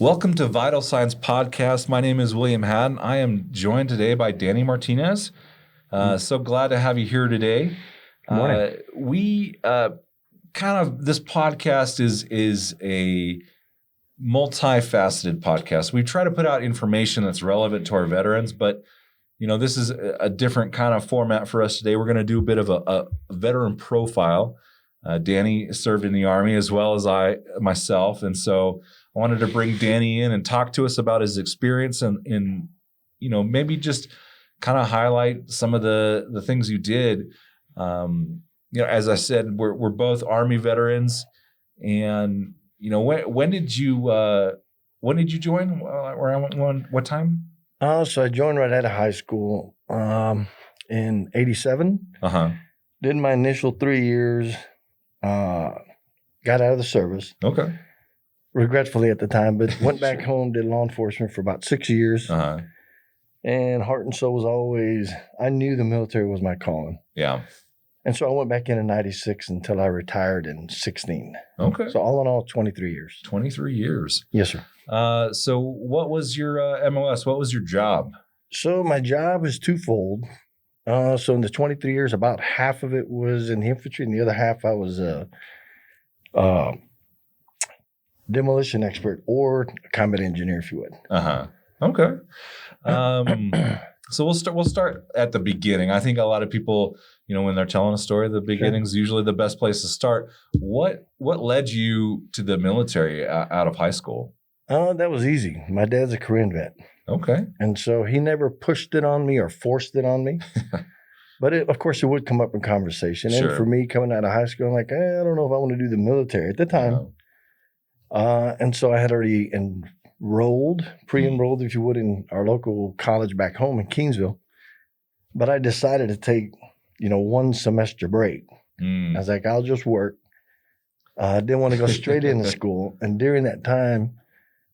Welcome to Vital Signs Podcast. My name is William Haddon. I am joined today by Danny Martinez. So glad to have you here today. Good morning. This podcast is a multifaceted podcast. We try to put out information that's relevant to our veterans, but this is a different kind of format for us today. We're going to do a bit of a veteran profile. Danny served in the Army as well as myself, and so I wanted to bring Danny in and talk to us about his experience and maybe just kind of highlight some of the things you did. As I said, we're both Army veterans, and when did you join? What time? So I joined right out of high school in '87. Did my initial 3 years. Got out of the service. Okay. Regretfully at the time, but went back home, did law enforcement for about 6 years. And heart and soul was always, I knew the military was my calling. Yeah. And so I went back in '96 until I retired in '16. Okay. So all in all, 23 years. 23 years. Yes, sir. So what was your MOS? What was your job? So my job is twofold. So in the 23 years, about half of it was in the infantry, and the other half I was a demolition expert or a combat engineer, if you would. Okay. So we'll start at the beginning. I think a lot of people, when they're telling a story, the beginning is usually the best place to start. What led you to the military out of high school? That was easy. My dad's a Korean vet. Okay. And so he never pushed it on me or forced it on me. But of course, it would come up in conversation. Sure. And for me, coming out of high school, I'm like, I don't know if I want to do the military at the time. And so I had already pre-enrolled, if you would, in our local college back home in Kingsville. But I decided to take, 1 semester break. I was like, I'll just work. I didn't want to go straight into school. And during that time,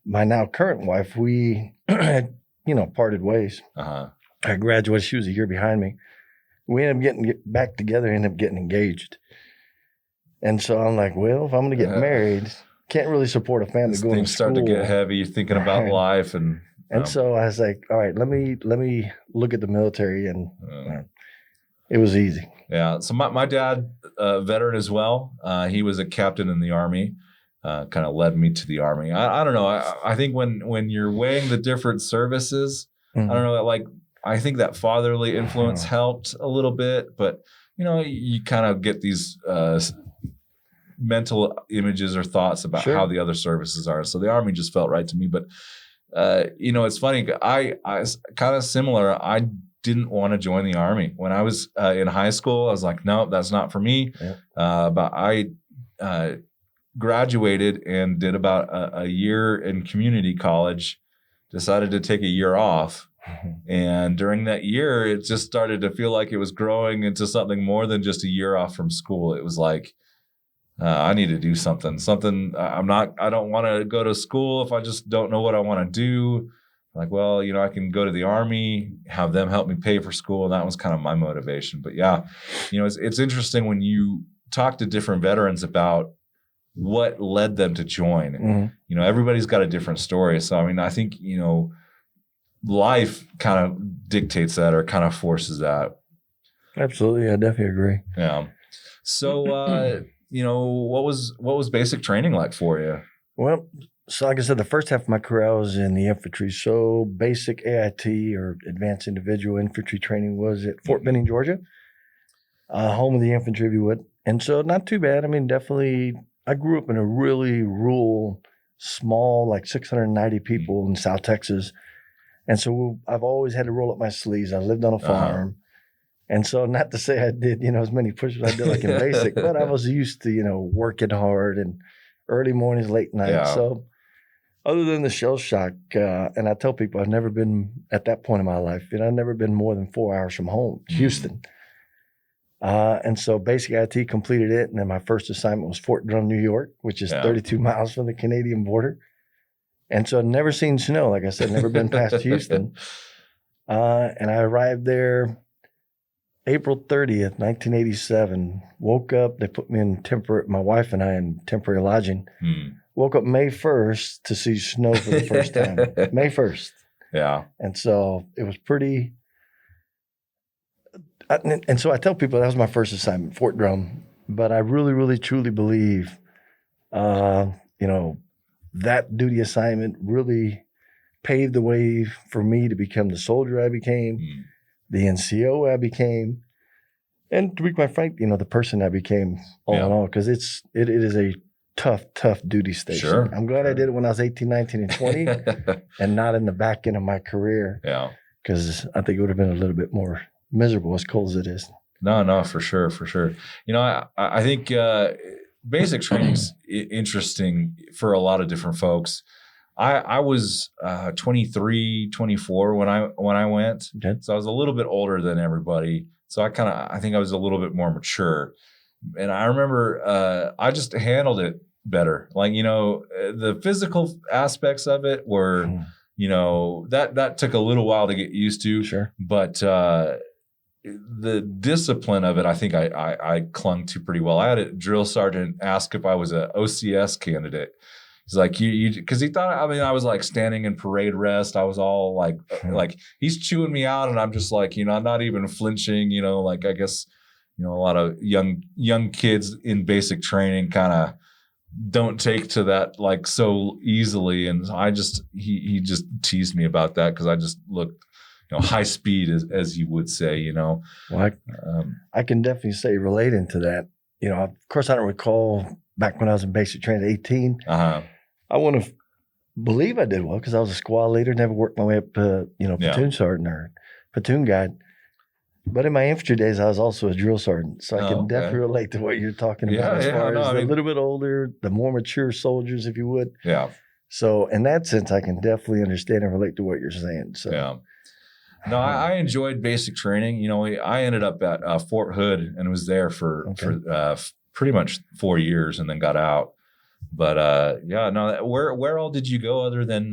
my now current wife, we had, parted ways. I graduated. She was a year behind me. We ended up getting back together, ended up getting engaged. And so I'm like, well, if I'm going to get married, can't really support a family going to school. Things start to get heavy. You're thinking about life. And so I was like, all right, let me look at the military. And it was easy. Yeah. So my dad, veteran as well. He was a captain in the Army. Kind of led me to the Army. I don't know. I think when you're weighing the different services, I don't know, I think that fatherly influence helped a little bit, but you kind of get these mental images or thoughts about how the other services are. So the Army just felt right to me. But it's funny. I kind of similar. I didn't want to join the Army when I was in high school. I was like, no, that's not for me. Yeah. But I graduated and did about a year in community college, decided to take a year off. And during that year, it just started to feel like it was growing into something more than just a year off from school. It was like, I need to do something. I don't want to go to school if I just don't know what I want to do. Like, well, I can go to the Army, have them help me pay for school. And that was kind of my motivation. But yeah, it's interesting when you talk to different veterans about what led them to join. Everybody's got a different story. So, I think, life kind of dictates that or kind of forces that. Absolutely. I definitely agree. Yeah. So, what was basic training like for you? Well, so like I said, the first half of my career, I was in the infantry. So basic AIT or advanced individual infantry training was at Fort Benning, Georgia, home of the infantry, if you would. And so not too bad. Definitely, I grew up in a really rural, small, like 690 people in South Texas. And so I've always had to roll up my sleeves. I lived on a farm. And so not to say I did, as many push-ups I did like in basic, but I was used to, working hard and early mornings, late nights. Yeah. So other than the shell shock, and I tell people I've never been at that point in my life, I've never been more than 4 hours from home, Houston. And so basic IT completed it. And then my first assignment was Fort Drum, New York, which is 32 miles from the Canadian border. And so I'd never seen snow. Like I said, never been past Houston. And I arrived there April 30th, 1987. Woke up. They put me in my wife and I in temporary lodging. woke up May 1st to see snow for the first time. May 1st. Yeah. And so it was pretty. And so I tell people that was my first assignment, Fort Drum. But I really, really, truly believe, that duty assignment really paved the way for me to become the soldier I became, the NCO I became, and to be quite frank, the person I became all in all, because it is a tough duty station. Sure. I'm glad I did it when I was 18, 19, and 20 and not in the back end of my career. Yeah. Because I think it would have been a little bit more miserable as cold as it is. No, for sure. I think basic training's interesting for a lot of different folks. I was 23, 24 when I went. Okay. So I was a little bit older than everybody. So I think I was a little bit more mature. And I remember I just handled it better. Like, the physical aspects of it were, that took a little while to get used to. Sure. But the discipline of it, I think I clung to pretty well. I had a drill sergeant ask if I was a OCS candidate. He's like, because he thought, I was like standing in parade rest. I was all like he's chewing me out, and I'm just like, I'm not even flinching. I guess, a lot of young kids in basic training kind of don't take to that like so easily, and he just teased me about that because I just looked, high speed as you would say, Well, I can definitely say relating to that. Of course, I don't recall back when I was in basic training at 18. I want to believe I did well because I was a squad leader, never worked my way up to, platoon sergeant or platoon guide. But in my infantry days, I was also a drill sergeant. So I can definitely relate to what you're talking about as far as a little bit older, the more mature soldiers, if you would. Yeah. So in that sense, I can definitely understand and relate to what you're saying. So yeah. No, I enjoyed basic training. I ended up at Fort Hood and was there for pretty much 4 years and then got out. But where all did you go other than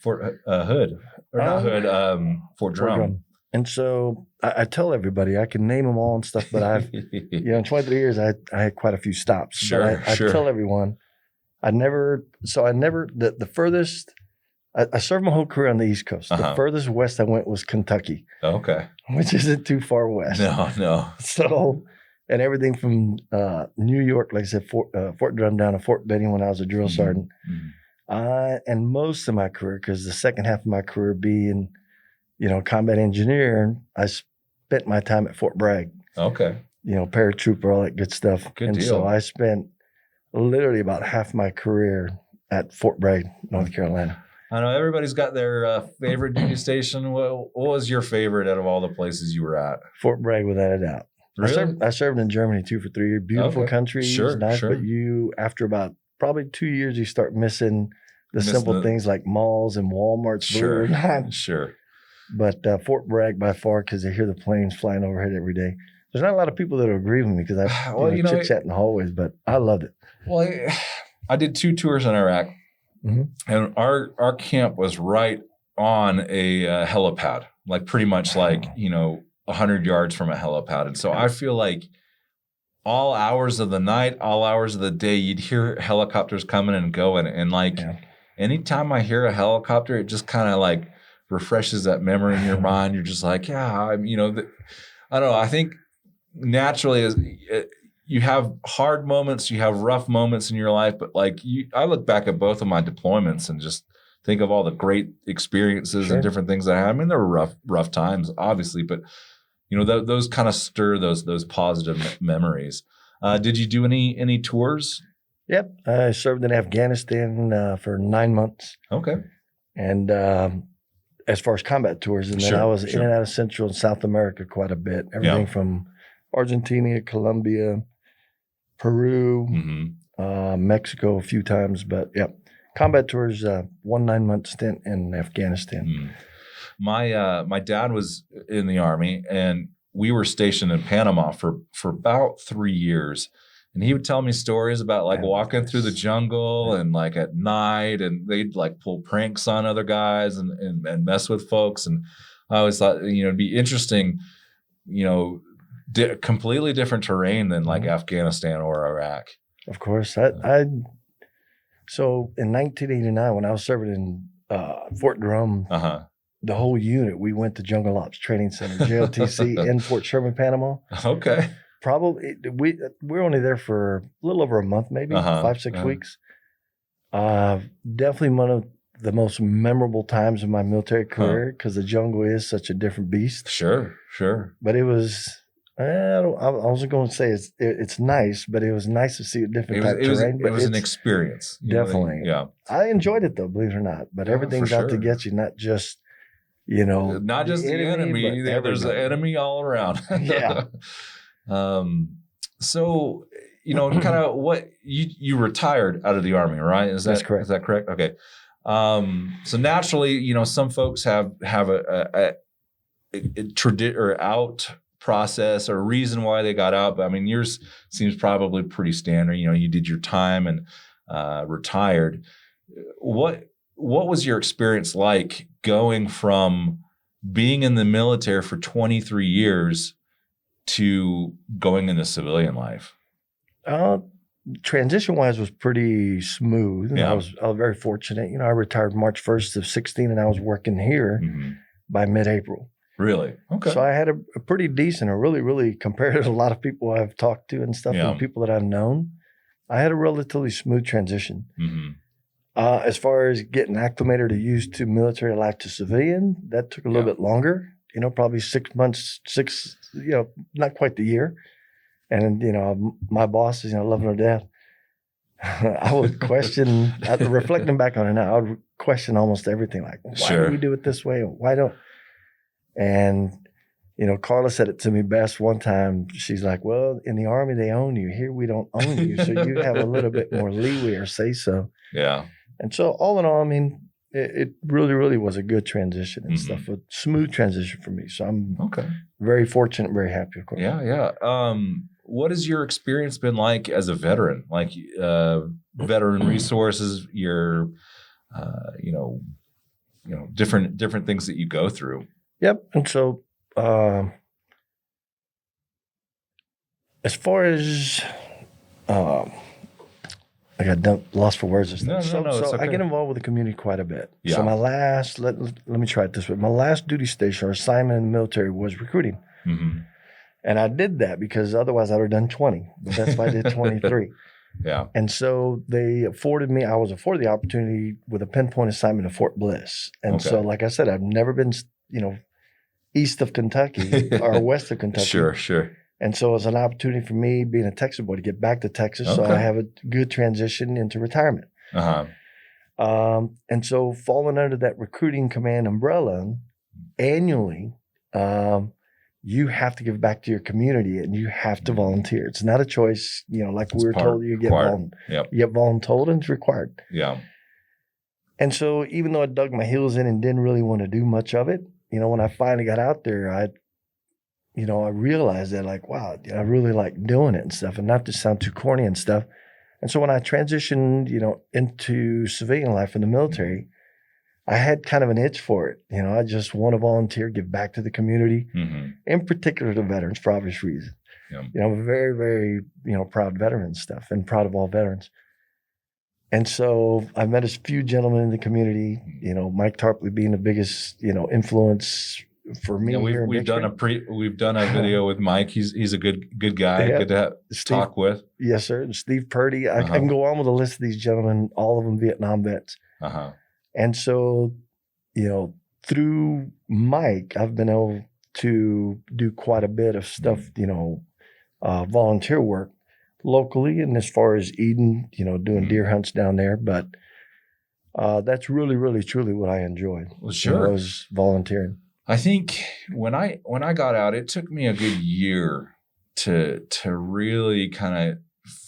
Fort Hood or not Hood, Fort Drum? And so I tell everybody I can name them all and stuff, but I've in 23 years I had quite a few stops. Sure, I tell everyone the furthest. I served my whole career on the East Coast. The furthest west I went was Kentucky. Okay. Which isn't too far west. No. So, and everything from New York, like I said, Fort Drum down to Fort Benning when I was a drill sergeant. And most of my career, because the second half of my career being, combat engineer, I spent my time at Fort Bragg. Okay. Paratrooper, all that good stuff. Good deal. So I spent literally about half my career at Fort Bragg, North Carolina. I know everybody's got their favorite duty station. What was your favorite out of all the places you were at? Fort Bragg, without a doubt. Really? I served in Germany too for 3 years. Beautiful country. Sure, nice, sure. But after about probably 2 years, you start missing the simple things like malls and Walmarts. Sure. But Fort Bragg by far, because I hear the planes flying overhead every day. There's not a lot of people that agree with me because I chit-chat in the hallways, but I loved it. Well, I did 2 tours in Iraq. And our camp was right on a helipad, like pretty much like, 100 yards from a helipad. And so I feel like all hours of the night, all hours of the day, you'd hear helicopters coming and going. And anytime I hear a helicopter, it just kind of like refreshes that memory in your mind. You're just like, I don't know. I think naturally you have hard moments, you have rough moments in your life, but I look back at both of my deployments and just think of all the great experiences and different things that I had. I mean, there were rough times, obviously, but those kind of stir those positive memories. Did you do any tours? Yep, I served in Afghanistan for 9 months. Okay, and as far as combat tours, and then I was in and out of Central and South America quite a bit. Everything from Argentina, Colombia, Peru, Mexico a few times, but combat tours. 1 9-month stint in Afghanistan. My dad was in the Army, and we were stationed in Panama for about 3 years. And he would tell me stories about walking through the jungle and at night, and they'd pull pranks on other guys and mess with folks. And I always thought it'd be interesting, completely different terrain than Afghanistan or Iraq. Of course, So in 1989, when I was serving in Fort Drum, the whole unit, we went to Jungle Ops Training Center, JLTC, in Fort Sherman, Panama. Okay. Probably we're only there for a little over a month, maybe 5-6 weeks. Definitely one of the most memorable times of my military career because the jungle is such a different beast. Sure. But it was. I wasn't going to say it's nice, but it was nice to see a different type of terrain. It was an experience. Definitely. Yeah. I enjoyed it though, believe it or not. But everything's out to get you, not just not just the enemy. There's an enemy all around. Yeah. So, kind of what you retired out of the Army, right? That's correct. Is that correct? Okay. So naturally, some folks have a out process or reason why they got out. But I mean, yours seems probably pretty standard. You did your time and retired. What was your experience like going from being in the military for 23 years to going into civilian life? Transition-wise was pretty smooth. Yeah. I was very fortunate. I retired March 1st of 16 and I was working here by mid-April. Really? Okay. So I had a pretty decent, or really, really, compared to a lot of people I've talked to and stuff, and people that I've known, I had a relatively smooth transition. As far as getting acclimated or used to military life to civilian, that took a little bit longer, probably 6 months, not quite the year. And, my bosses, loving her death. I would question, reflecting back on it now, I would question almost everything. Like, why do we do it this way? Why don't? And, Carla said it to me best one time. She's like, well, in the Army, they own you. Here, we don't own you. So you have a little bit more leeway or say so. Yeah. And so all in all, I mean, it really, really was a good transition and stuff, a smooth transition for me. So I'm very fortunate, very happy, of course. Yeah. What has your experience been like as a veteran? Like veteran resources, your, different things that you go through. Yep. And so as far as I got lost for words. No, so okay. I get involved with the community quite a bit. Yeah. So my last, let me try it this way. My last duty station or assignment in the military was recruiting. And I did that because otherwise I would have done 20. But that's why I did 23. Yeah. And so I was afforded the opportunity with a pinpoint assignment of Fort Bliss. And so, like I said, I've never been, east of Kentucky or west of Kentucky. Sure. And so it's an opportunity for me, being a Texas boy, to get back to Texas. So I have a good transition into retirement. And so falling under that recruiting command umbrella, annually, you have to give back to your community and you have to volunteer. It's not a choice, like we were told you get voluntold, and it's required. Yeah. And so even though I dug my heels in and didn't really want to do much of it, when I finally got out there, I realized that, like, wow, I really like doing it and stuff, and not to sound too corny and stuff. And so when I transitioned, into civilian life in the military, I had kind of an itch for it. I just want to volunteer, give back to the community, in particular to veterans for obvious reasons. Yeah. I'm very, very, proud veteran and stuff, and proud of all veterans. And so I met a few gentlemen in the community, Mike Tarpley being the biggest, influence for me. We've done a video with Mike. He's a good guy. Good to talk with. Yes, sir. And Steve Purdy. I can go on with a list of these gentlemen, all of them Vietnam vets. And so, through Mike, I've been able to do quite a bit of stuff, volunteer work locally, and as far as Eden, doing deer hunts down there. But that's really, really, truly what I enjoyed. Well, sure. Was volunteering. I think when I got out, it took me a good year to really kind of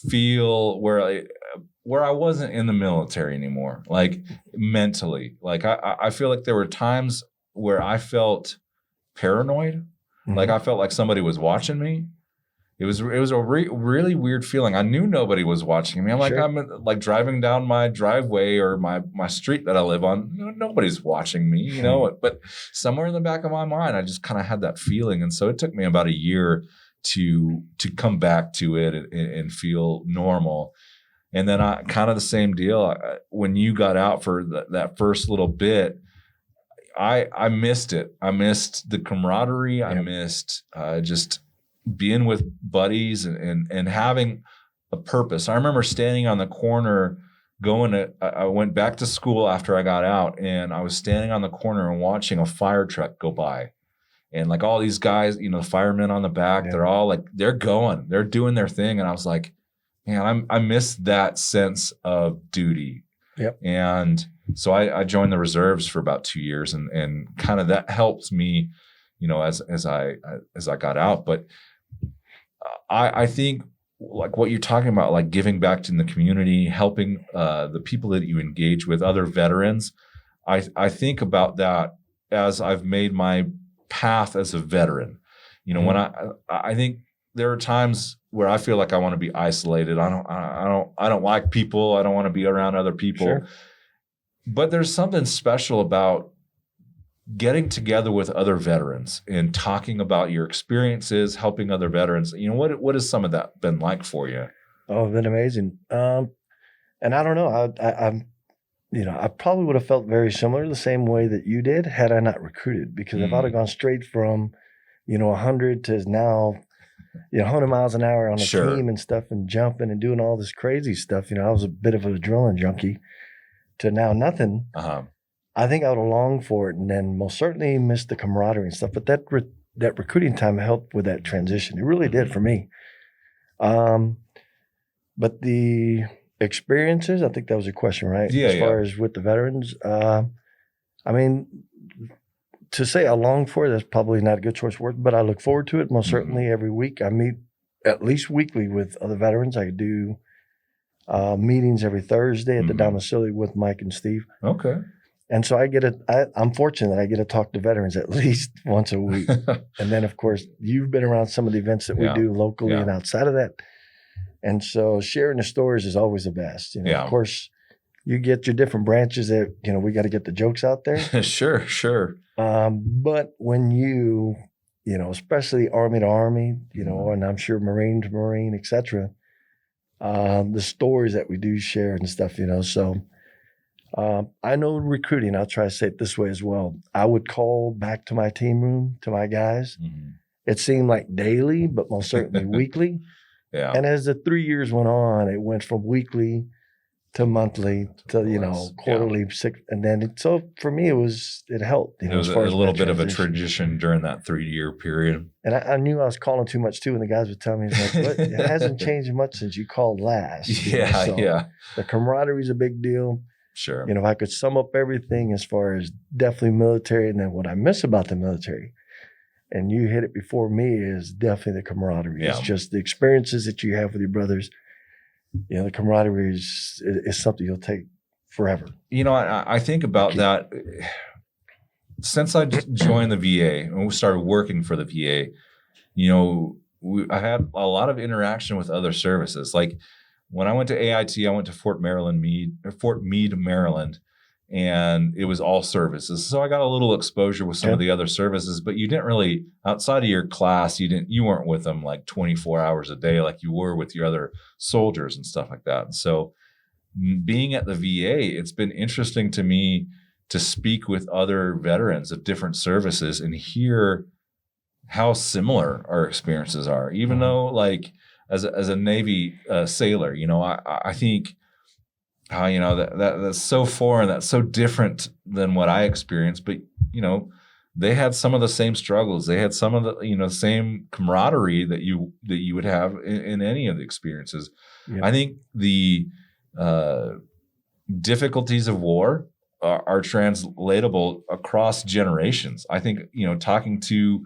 feel where I wasn't in the military anymore, like mentally. Like I feel like there were times where I felt paranoid, like I felt like somebody was watching me. It was a really weird feeling. I knew nobody was watching me. I'm like, I'm like driving down my driveway or my street that I live on. Nobody's watching me, But somewhere in the back of my mind, I just kind of had that feeling, and so it took me about a year to come back to it and feel normal. And then I kind of the same deal. When you got out for that first little bit, I missed it. I missed the camaraderie. I missed just being with buddies and having a purpose. I remember standing on the corner I went back to school after I got out, and I was standing on the corner and watching a fire truck go by. And like all these guys, the firemen on the back, they're all like, they're doing their thing. And I was like, man, I miss that sense of duty. Yep. And so I joined the reserves for about 2 years, and kind of that helped me, as I got out. But I think like what you're talking about, like giving back in the community, helping the people that you engage with, other veterans. I think about that as I've made my path as a veteran. When I think there are times where I feel like I want to be isolated. I don't like people. I don't want to be around other people. Sure. But there's something special about getting together with other veterans and talking about your experiences, helping other veterans. What has some of that been like for you? Oh, it's been amazing. And I don't know. I probably would have felt very similar the same way that you did had I not recruited. Because if I'd have gone straight from, 100 to now, 100 miles an hour on a team and stuff, and jumping and doing all this crazy stuff, I was a bit of an adrenaline junkie, to now nothing. I think I would have longed for it, and then most certainly missed the camaraderie and stuff. But that recruiting time helped with that transition. It really did for me. But the experiences, I think that was a question, right? Yeah. As far as with the veterans, I mean, to say I long for it, that's probably not a good choice of words, but I look forward to it most certainly every week. I meet at least weekly with other veterans. I do meetings every Thursday at the domicile with Mike and Steve. Okay. And so I'm fortunate that I get to talk to veterans at least once a week. And then, of course, you've been around some of the events that we do locally and outside of that. And so sharing the stories is always the best. Of course, you get your different branches that, we got to get the jokes out there. Sure. But when you, especially Army to Army, and I'm sure Marine to Marine, et cetera, the stories that we do share and stuff, so I know recruiting, I'll try to say it this way as well. I would call back to my team room, to my guys. It seemed like daily, but most certainly weekly. Yeah. And as the 3 years went on, it went from weekly to monthly to, quarterly, and then so for me, it helped. It was a little bit of a tradition during that 3-year period. And I knew I was calling too much too, and the guys would tell me, like, what? It hasn't changed much since you called last. Yeah. The camaraderie is a big deal. Sure. If I could sum up everything as far as definitely military, and then what I miss about the military, and you hit it before me, is definitely the camaraderie. Yeah. It's just the experiences that you have with your brothers. The camaraderie is something you'll take forever. I think about that. Since I joined the VA and we started working for the VA, I had a lot of interaction with other services. Like when I went to AIT, I went to Fort Meade, Maryland, and it was all services. So I got a little exposure with some of the other services, but you didn't really, outside of your class, you weren't with them like 24 hours a day like you were with your other soldiers and stuff like that. And so being at the VA, it's been interesting to me to speak with other veterans of different services and hear how similar our experiences are, even though like as a Navy sailor, I think how, that's so foreign, that's so different than what I experienced. But, they had some of the same struggles. They had some of the, same camaraderie that you would have in any of the experiences. Yep. I think the difficulties of war are translatable across generations. I think, talking to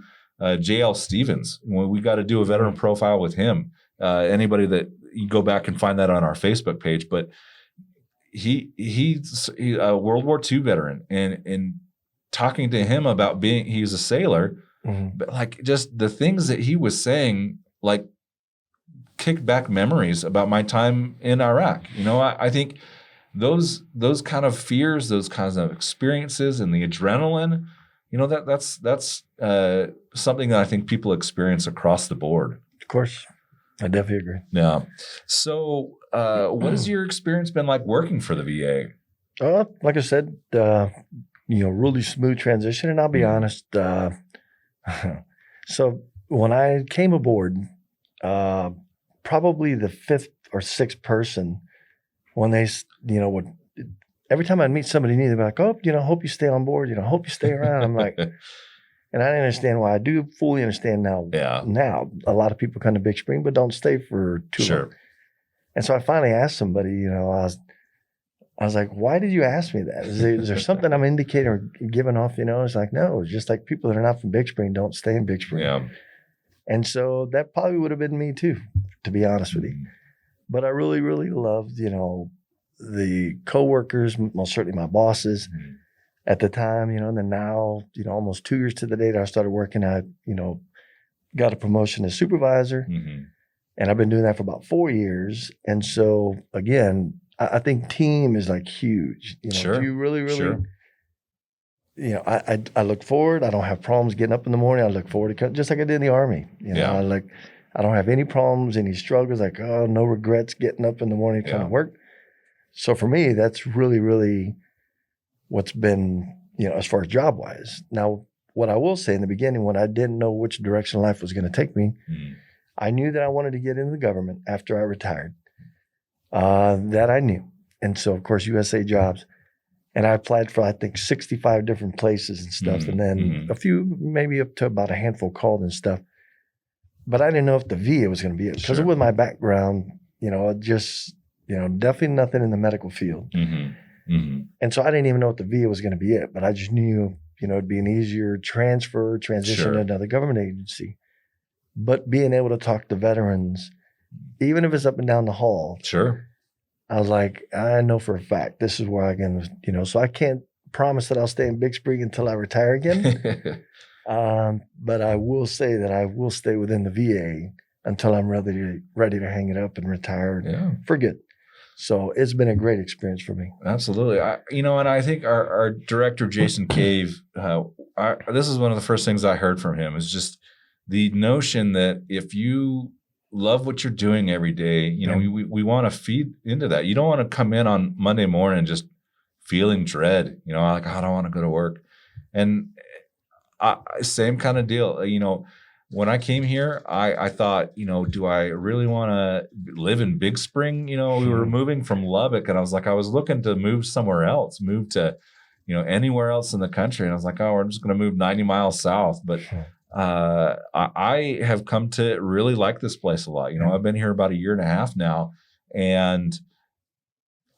J.L. Stevens, when we got to do a veteran profile with him, anybody that you go back and find that on our Facebook page, but he's a World War II veteran, and talking to him about he's a sailor, but like just the things that he was saying, like kicked back memories about my time in Iraq. I think those kind of fears, those kinds of experiences, and the adrenaline, that's something that I think people experience across the board. Of course, I definitely agree. Yeah. So what has your experience been like working for the VA? Like I said, really smooth transition. And I'll be honest. So when I came aboard, probably the fifth or sixth person, when they, would, every time I'd meet somebody new, they'd be like, oh, hope you stay on board, hope you stay around. I'm like, and I didn't understand why. I do fully understand now. Yeah. Now, a lot of people come to Big Spring, but don't stay for too long. And so I finally asked somebody, I was like, why did you ask me that? Is there something I'm indicating or giving off? It's like, no, it's just like people that are not from Big Spring don't stay in Big Spring. Yeah. And so that probably would have been me too, to be honest with you. But I really, really loved, the coworkers, most certainly my bosses at the time, and then now, almost 2 years to the date I started working, I, got a promotion as supervisor. And I've been doing that for about 4 years. And so again, I think team is like huge. Sure. If you really, I look forward. I don't have problems getting up in the morning. I look forward to just like I did in the Army. I don't have any problems, any struggles, no regrets getting up in the morning trying to work. So for me, that's really, really what's been, as far as job wise. Now, what I will say in the beginning, when I didn't know which direction life was going to take me, I knew that I wanted to get into the government after I retired. That I knew. And so, of course, USA Jobs. And I applied for, I think, 65 different places and stuff. And then a few, maybe up to about a handful called and stuff. But I didn't know if the VA was going to be it. Because with my background, definitely nothing in the medical field. And so I didn't even know if the VA was going to be it. But I just knew, it'd be an easier transition to another government agency. But being able to talk to veterans, even if it's up and down the hall. I was like, I know for a fact this is where I can, so I can't promise that I'll stay in Big Spring until I retire again. But I will say that I will stay within the VA until I'm ready to hang it up and retire for good. So it's been a great experience for me. Absolutely. And I think our director, Jason Cave, this is one of the first things I heard from him is just the notion that if you love what you're doing every day, we want to feed into that. You don't want to come in on Monday morning just feeling dread, like, I don't want to go to work. And same kind of deal. When I came here, I thought, do I really want to live in Big Spring? We were moving from Lubbock, and I was looking to move somewhere else, move to, anywhere else in the country. And I was like, oh, we're just going to move 90 miles south. But I have come to really like this place a lot. I've been here about 1.5 years now, and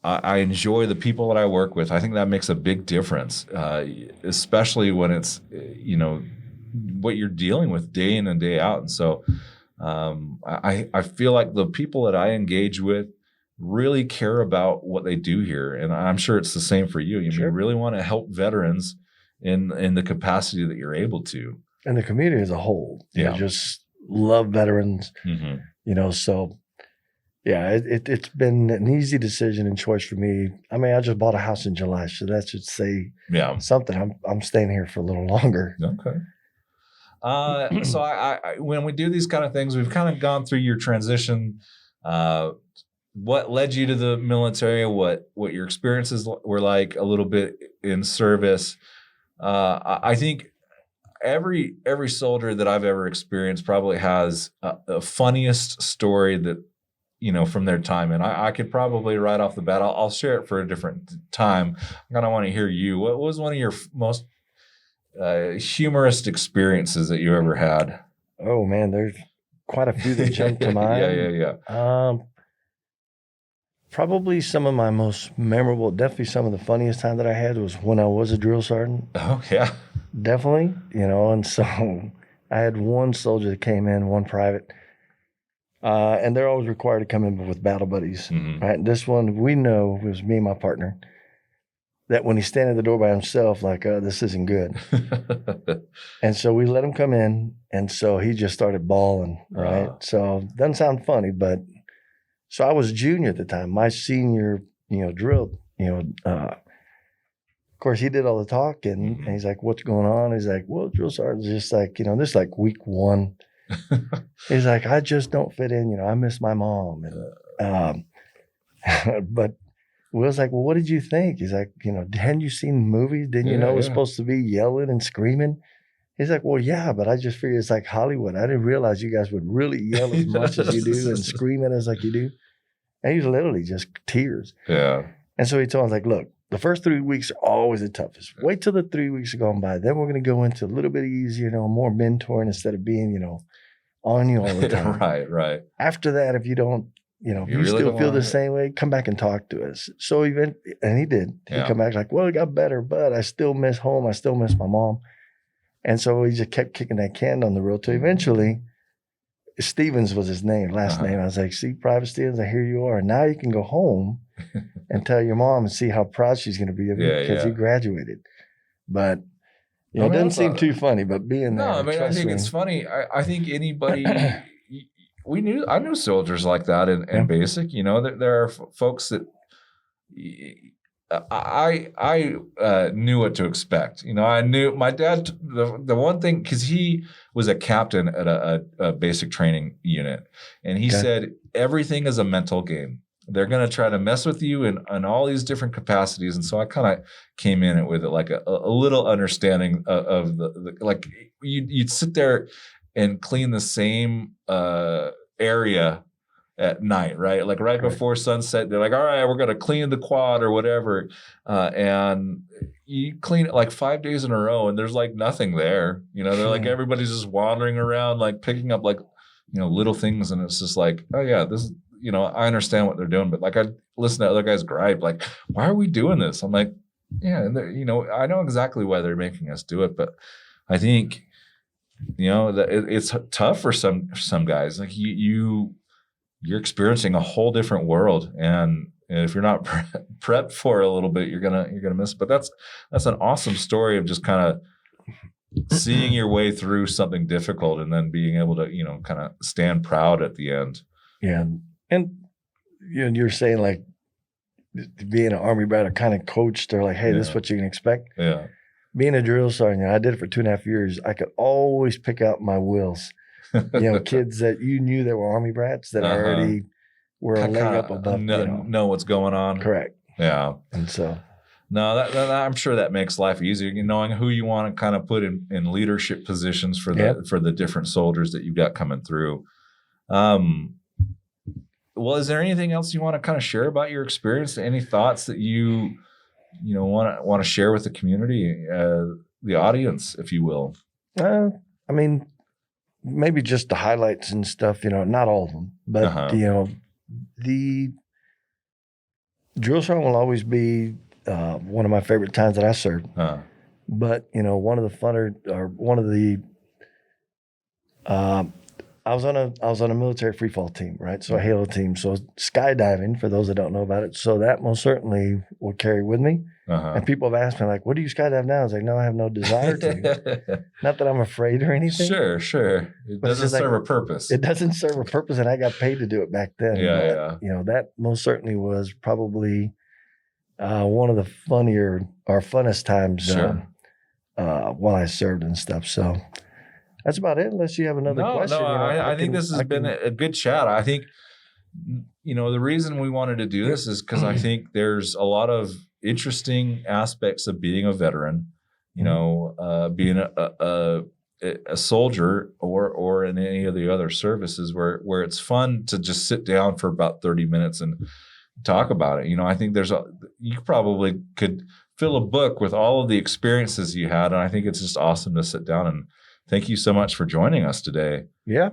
I enjoy the people that I work with. I think that makes a big difference, especially when it's, what you're dealing with day in and day out. And so I feel like the people that I engage with really care about what they do here. And I'm sure it's the same for you. You really want to help veterans in the capacity that you're able to. And the community as a whole, just love veterans, so it's been an easy decision and choice for me. I mean, I just bought a house in July, so that should say something. I'm staying here for a little longer. Okay. So I when we do these kind of things, we've kind of gone through your transition, what led you to the military, what your experiences were like a little bit in service. I think every soldier that I've ever experienced probably has a funniest story that, from their time. And I could probably right off the bat, I'll share it for a different time. I kind of want to hear you. What was one of your most humorous experiences that you ever had? Oh man, there's quite a few that jump to mind. Yeah. Probably some of my most memorable, definitely some of the funniest time that I had was when I was a drill sergeant. Oh yeah. Definitely, and so I had one soldier that came in, one private, and they're always required to come in with battle buddies, right? And this one, we know, it was me and my partner, that when he's standing at the door by himself, like, this isn't good. And so we let him come in, and so he just started bawling, right? So doesn't sound funny, but so I was junior at the time. My senior, drill, of course, he did all the talking, and he's like, what's going on? He's like, well, drill sergeant's just like, this is like week 1. He's like, I just don't fit in. I miss my mom. And But Will's like, well, what did you think? He's like, hadn't you seen movies? Didn't you know it was supposed to be yelling and screaming? He's like, well, yeah, but I just figured it's like Hollywood. I didn't realize you guys would really yell as much as you do and scream at us like you do. And he's literally just tears. Yeah. And so he told us, like, look, the first 3 weeks are always the toughest. Wait till the 3 weeks are gone by. Then we're going to go into a little bit easier, more mentoring instead of being, on you all the time. Right. After that, if you don't, if you really still feel the same way, come back and talk to us. So and he did. He come back like, well, it got better, but I still miss home. I still miss my mom. And so he just kept kicking that can down the road till eventually Stevens was his name, last name. I was like, see, Private Stevens, I hear you are. And now you can go home and tell your mom and see how proud she's going to be of you because you graduated. But it doesn't seem too funny, but being there. No, I mean, I think it's funny. I think anybody, I knew soldiers like that in basic, there are folks that I knew what to expect. I knew my dad, the one thing, because he was a captain at a basic training unit. And he said, everything is a mental game. They're going to try to mess with you in all these different capacities. And so I kind of came in it with it like a little understanding of the like you'd sit there and clean the same area at night, right? Like right before sunset, they're like, all right, we're going to clean the quad or whatever. And you clean it like 5 days in a row and there's like nothing there. They're like, everybody's just wandering around, like picking up like, little things. And it's just like, oh yeah, this is, I understand what they're doing, but like I listen to other guys gripe, like, why are we doing this? I'm like, yeah, I know exactly why they're making us do it, but I think, that it's tough for some guys. Like you're experiencing a whole different world, and if you're not prepped for it a little bit, you're gonna miss it. But that's an awesome story of just kind of seeing your way through something difficult and then being able to kind of stand proud at the end. Yeah, and you're saying like being an Army brat or kind of coached, they're like, hey, this is what you can expect. Yeah, being a drill sergeant, I did it for 2.5 years. I could always pick out my wills. Kids that you knew that were Army brats that already were a leg up above. Know what's going on. Correct. Yeah. And so. No, that I'm sure that makes life easier. Knowing who you want to kind of put in leadership positions for the different soldiers that you've got coming through. Well, is there anything else you want to kind of share about your experience? Any thoughts that you want to share with the community, the audience, if you will? I mean, maybe just the highlights and stuff, not all of them, but, the drill sergeant will always be one of my favorite times that I served. But, one of the funner, or one of the, I was on a military free fall team, right? So a Halo team. So skydiving, for those that don't know about it. So that most certainly will carry with me. And people have asked me, like, what do you skydive now? I was like, no, I have no desire to. Not that I'm afraid or anything. Sure. It doesn't serve a purpose. It doesn't serve a purpose, and I got paid to do it back then. Yeah. That most certainly was probably one of the funnest times while I served and stuff. So that's about it, unless you have another question. No, I think this has been a good chat. I think, the reason we wanted to do this is because I think there's a lot of interesting aspects of being a veteran, being a soldier or in any of the other services where it's fun to just sit down for about 30 minutes and talk about it. I think you probably could fill a book with all of the experiences you had. And I think it's just awesome to sit down and thank you so much for joining us today. Yeah.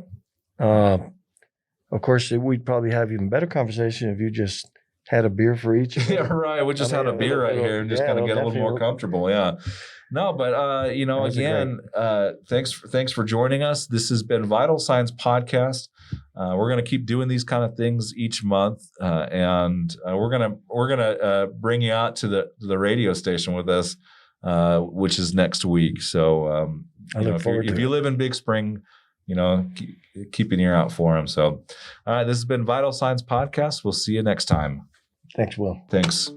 Of course, we'd probably have even better conversation if you just had a beer for each. Yeah, right. We just had a beer right here and just kind of get a little more comfortable. Yeah. No, but again, thanks for joining us. This has been Vital Signs Podcast. We're going to keep doing these kind of things each month, and we're gonna bring you out to the radio station with us, which is next week. So if you live in Big Spring, keep an ear out for them. So, this has been Vital Signs Podcast. We'll see you next time. Thanks, Will. Thanks.